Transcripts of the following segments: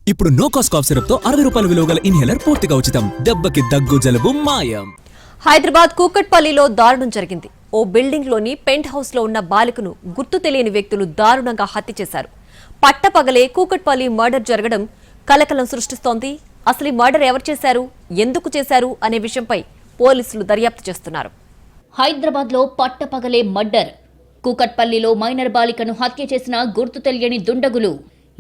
ఇప్పుడు no cost cough syrup తో 60 రూపాయల విలువ గల ఇన్హేలర్ పూర్తిగా ఉచితం. దెబ్బకి దగ్గు జలుబు మాయం. హైదరాబాద్ కూకట్పల్లిలో దారుణం జరిగింది. ఓ బిల్డింగ్ లోని పెంట్ హౌస్ లో ఉన్న బాలికను గుర్తు తెలియని వ్యక్తులు దారుణంగా హత్య చేశారు. పట్టపగలే కూకట్పల్లి మర్డర్ జరగడం కలకలం సృష్టిస్తోంది. అసలు ఈ మర్డర్ ఎవరు చేశారు, ఎందుకు చేశారు అనే విషయంపై పోలీసులు దర్యాప్తు చేస్తున్నారు. హైదరాబాద్ లో పట్టపగలే మర్డర్. కూకట్పల్లిలో మైనర్ బాలికను హత్య చేసిన గుర్తు తెలియని దుండగులు.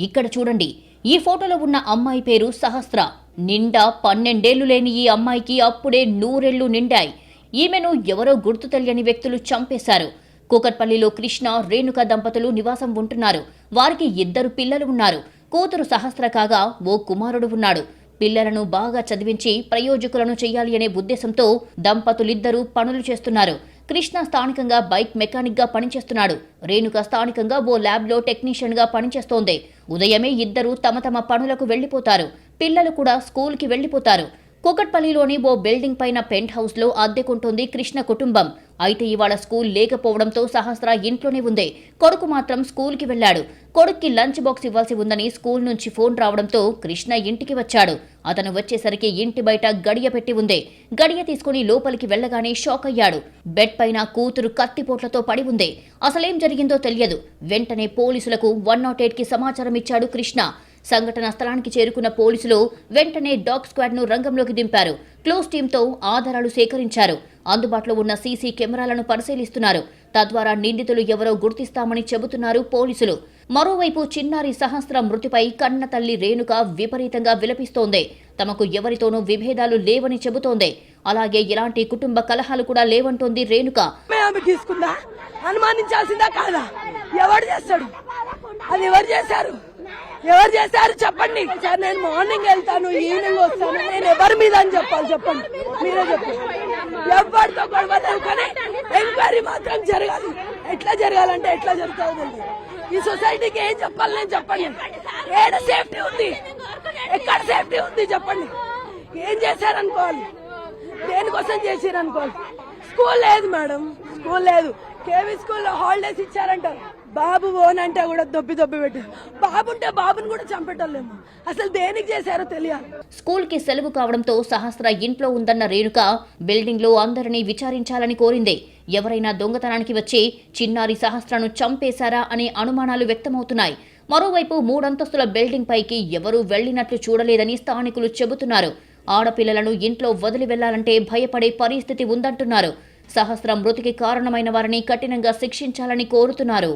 ఇక్కడ చూడండి, ఈ ఫోటోలో ఉన్న అమ్మాయి పేరు సహస్ర. నిండా 12 ఏళ్లు లేని ఈ అమ్మాయికి అప్పుడే 100 ఏళ్లు నిండాయి. ఈమెను ఎవరో గుర్తు తెలియని వ్యక్తులు చంపేశారు. కూకట్పల్లిలో కృష్ణ, రేణుక దంపతులు నివాసం ఉంటున్నారు. వారికి 2 పిల్లలు ఉన్నారు. కూతురు సహస్ర కాగా ఓ కుమారుడు ఉన్నాడు. పిల్లలను బాగా చదివించి ప్రయోజకులను చేయాలి అనే ఉద్దేశంతో దంపతులిద్దరూ పనులు చేస్తున్నారు. కృష్ణ స్థానికంగా బైక్ మెకానిక్ గా పనిచేస్తున్నాడు. రేణుక స్థానికంగా ఓ ల్యాబ్ లో టెక్నీషియన్ గా పనిచేస్తోంది. ఉదయమే ఇద్దరు తమ తమ పనులకు వెళ్లిపోతారు. పిల్లలు కూడా స్కూల్ కి వెళ్లిపోతారు. కూకట్పల్లిలోని ఓ బిల్డింగ్ పైన పెంట్ హౌస్ లో అద్దెకుంటోంది కృష్ణ కుటుంబం. అయితే ఇవాళ స్కూల్ లేకపోవడంతో సహస్ర ఇంట్లోనే ఉంది. కొడుకు మాత్రం స్కూల్ కి వెళ్లాడు. కొడుక్కి లంచ్ బాక్స్ ఇవ్వాల్సి ఉందని స్కూల్ నుంచి ఫోన్ రావడంతో కృష్ణ ఇంటికి వచ్చాడు. అతను వచ్చేసరికి ఇంటి బయట గడియ పెట్టి ఉంది. గడియ తీసుకుని లోపలికి వెళ్లగానే షాక్ అయ్యాడు. బెడ్ పైన కూతురు కత్తిపోట్లతో పడి ఉంది. అసలేం జరిగిందో తెలియదు. వెంటనే పోలీసులకు 108 కి సమాచారం ఇచ్చాడు కృష్ణ. సంఘటన స్థలానికి చేరుకున్న పోలీసులు వెంటనే డాగ్ స్క్వాడ్ ను రంగంలోకి దింపారు. క్లోజ్ టీంతో ఆధారాలు సేకరించారు. అందుబాటులో ఉన్న సీసీ కెమెరాలను పరిశీలిస్తున్నారు. తద్వారా నిందితులు ఎవరో గుర్తిస్తామని చెబుతున్నారు పోలీసులు. మరోవైపు చిన్నారి సహస్ర మృతిపై కన్న తల్లి రేణుక విపరీతంగా విలపిస్తోంది. తమకు ఎవరితోనూ విభేదాలు లేవని చెబుతోంది. అలాగే ఎలాంటి కుటుంబ కలహాలు కూడా లేవంటోంది రేణుక. అనుమానించాల్సిందా కాదా? ఎవరు చేస్తాడు? అది ఎవరు చేశారు? ఎవరు చేశారు చెప్పండి సార్. నేను మార్నింగ్ వెళ్తాను, ఈవినింగ్ వస్తాను. నేను ఎవరి మీద అని చెప్పాలి? చెప్పండి, మీరే చెప్పండి. ఎవరితో గొడవలేదు, కానీ ఎంక్వైరీ మాత్రం జరగాలి. ఎట్లా జరగాలంటే ఎట్లా జరుగుతుంది? ఈ సొసైటీకి ఏం చెప్పాలి? నేను చెప్పండి. ఏడ సేఫ్టీ ఉంది? ఎక్కడ సేఫ్టీ ఉంది చెప్పండి. ఏం చేశారనుకోవాలి? దేనికోసం చేసిరనుకోవాలి? స్కూల్ లేదు మేడం, స్కూల్ లేదు. కేవీ స్కూల్లో హాలిడేస్ ఇచ్చారంటారు. బాబు ఓన్ అంటే కూడా దొబ్బి పెట్టారు. బాబు ఉంటే బాబుని కూడా చంపేటోళ్ళేమో. అసలు దేనికి చేశారో తెలియాలి. స్కూల్ కి సెలవు కావడంతో సహస్ర ఇంట్లో ఉందన్న రేణుక బిల్డింగ్ లో అందరినీ విచారించాలని కోరింది. ఎవరైనా దొంగతనానికి వచ్చి చిన్నారి సహస్రను చంపేశారా అనే అనుమానాలు వ్యక్తమవుతున్నాయి. మరోవైపు 3 అంతస్తుల బిల్డింగ్ పైకి ఎవరూ వెళ్లినట్లు చూడలేదని స్థానికులు చెబుతున్నారు. ఆడపిల్లలను ఇంట్లో వదిలి వెళ్లాలంటే భయపడే పరిస్థితి ఉందంటున్నారు. సహస్ర మృతికి కారణమైన వారిని కఠినంగా శిక్షించాలని కోరుతున్నారు.